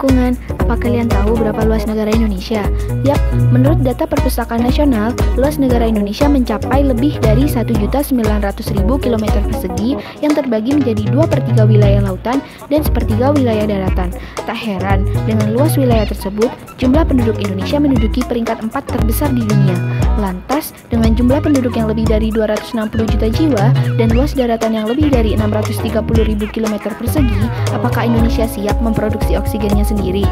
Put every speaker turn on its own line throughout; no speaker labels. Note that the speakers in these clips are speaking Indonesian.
Lingkungan. Apa kalian tahu berapa luas negara Indonesia? Yap, menurut data Perpustakaan Nasional, luas negara Indonesia mencapai lebih dari 1.900.000 km persegi yang terbagi menjadi 2/3 wilayah lautan dan 1/3 wilayah daratan. Tak heran, dengan luas wilayah tersebut, jumlah penduduk Indonesia menduduki peringkat 4 terbesar di dunia. Lantas, dengan jumlah penduduk yang lebih dari 260 juta jiwa dan luas daratan yang lebih dari 630.000 km persegi, apakah Indonesia siap memproduksi oksigennya sendiri?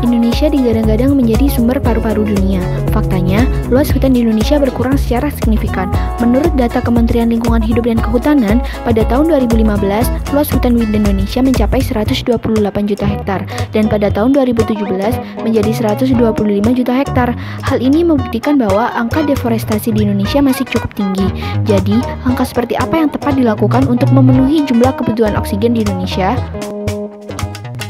Indonesia digadang-gadang menjadi sumber paru-paru dunia. Faktanya, luas hutan di Indonesia berkurang secara signifikan. Menurut data Kementerian Lingkungan Hidup dan Kehutanan, pada tahun 2015, luas hutan di Indonesia mencapai 128 juta hektar, dan pada tahun 2017 menjadi 125 juta hektar. Hal ini membuktikan bahwa angka deforestasi di Indonesia masih cukup tinggi. Jadi, langkah seperti apa yang tepat dilakukan untuk memenuhi jumlah kebutuhan oksigen di Indonesia?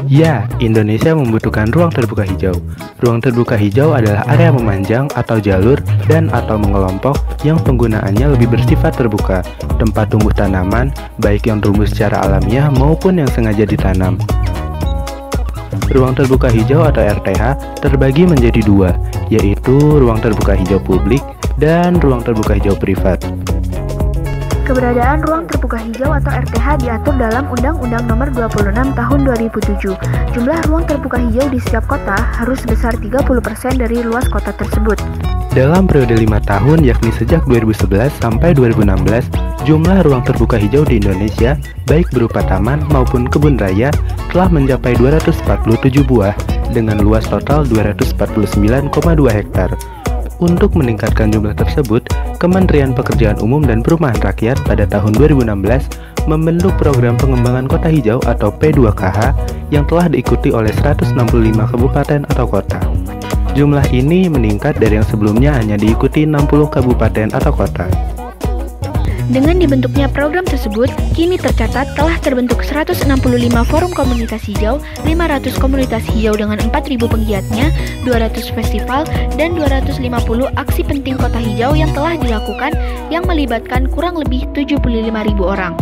Ya, Indonesia membutuhkan ruang terbuka hijau. Ruang terbuka hijau adalah area memanjang atau jalur dan atau mengelompok yang penggunaannya lebih bersifat terbuka, tempat tumbuh tanaman, baik yang tumbuh secara alamiah maupun yang sengaja ditanam. Ruang terbuka hijau atau RTH terbagi menjadi dua, yaitu ruang terbuka hijau publik dan ruang terbuka hijau privat.
Keberadaan ruang terbuka hijau atau RTH diatur dalam Undang-Undang Nomor 26 Tahun 2007. Jumlah ruang terbuka hijau di setiap kota harus sebesar 30% dari luas kota tersebut.
Dalam periode 5 tahun, yakni sejak 2011 sampai 2016, jumlah ruang terbuka hijau di Indonesia, baik berupa taman maupun kebun raya, telah mencapai 247 buah dengan luas total 249,2 hektar. Untuk meningkatkan jumlah tersebut, Kementerian Pekerjaan Umum dan Perumahan Rakyat pada tahun 2016 membentuk program pengembangan kota hijau atau P2KH yang telah diikuti oleh 165 kabupaten atau kota. Jumlah ini meningkat dari yang sebelumnya hanya diikuti 60 kabupaten atau kota.
Dengan dibentuknya program tersebut, kini tercatat telah terbentuk 165 forum komunitas hijau, 500 komunitas hijau dengan 4.000 penggiatnya, 200 festival, dan 250 aksi penting kota hijau yang telah dilakukan yang melibatkan kurang lebih 75.000 orang.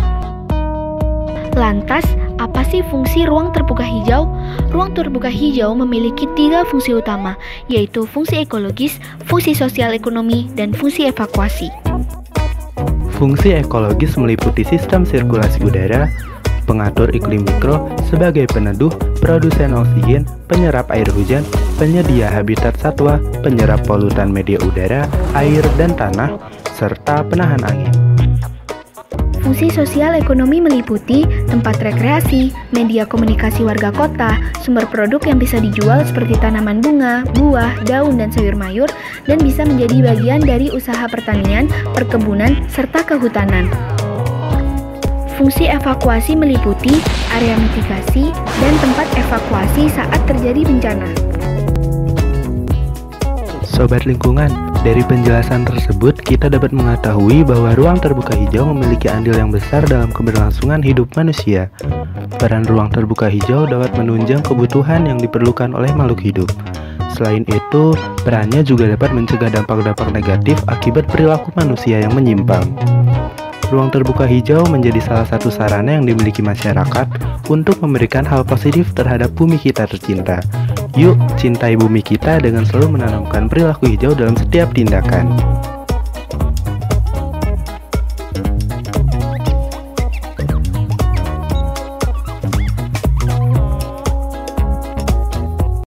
Lantas, apa sih fungsi ruang terbuka hijau? Ruang terbuka hijau memiliki 3 fungsi utama, yaitu fungsi ekologis, fungsi sosial ekonomi, dan fungsi evakuasi.
Fungsi ekologis meliputi sistem sirkulasi udara, pengatur iklim mikro sebagai peneduh, produsen oksigen, penyerap air hujan, penyedia habitat satwa, penyerap polutan media udara, air, dan tanah, serta penahan angin.
Fungsi sosial ekonomi meliputi tempat rekreasi, media komunikasi warga kota, sumber produk yang bisa dijual seperti tanaman bunga, buah, daun, dan sayur mayur, dan bisa menjadi bagian dari usaha pertanian, perkebunan, serta kehutanan. Fungsi evakuasi meliputi area mitigasi dan tempat evakuasi saat terjadi bencana.
Sobat lingkungan, dari penjelasan tersebut kita dapat mengetahui bahwa ruang terbuka hijau memiliki andil yang besar dalam keberlangsungan hidup manusia. Peran ruang terbuka hijau dapat menunjang kebutuhan yang diperlukan oleh makhluk hidup. Selain itu, perannya juga dapat mencegah dampak-dampak negatif akibat perilaku manusia yang menyimpang. Ruang terbuka hijau menjadi salah satu sarana yang dimiliki masyarakat untuk memberikan hal positif terhadap bumi kita tercinta. Yuk, cintai bumi kita dengan selalu menanamkan perilaku hijau dalam setiap tindakan.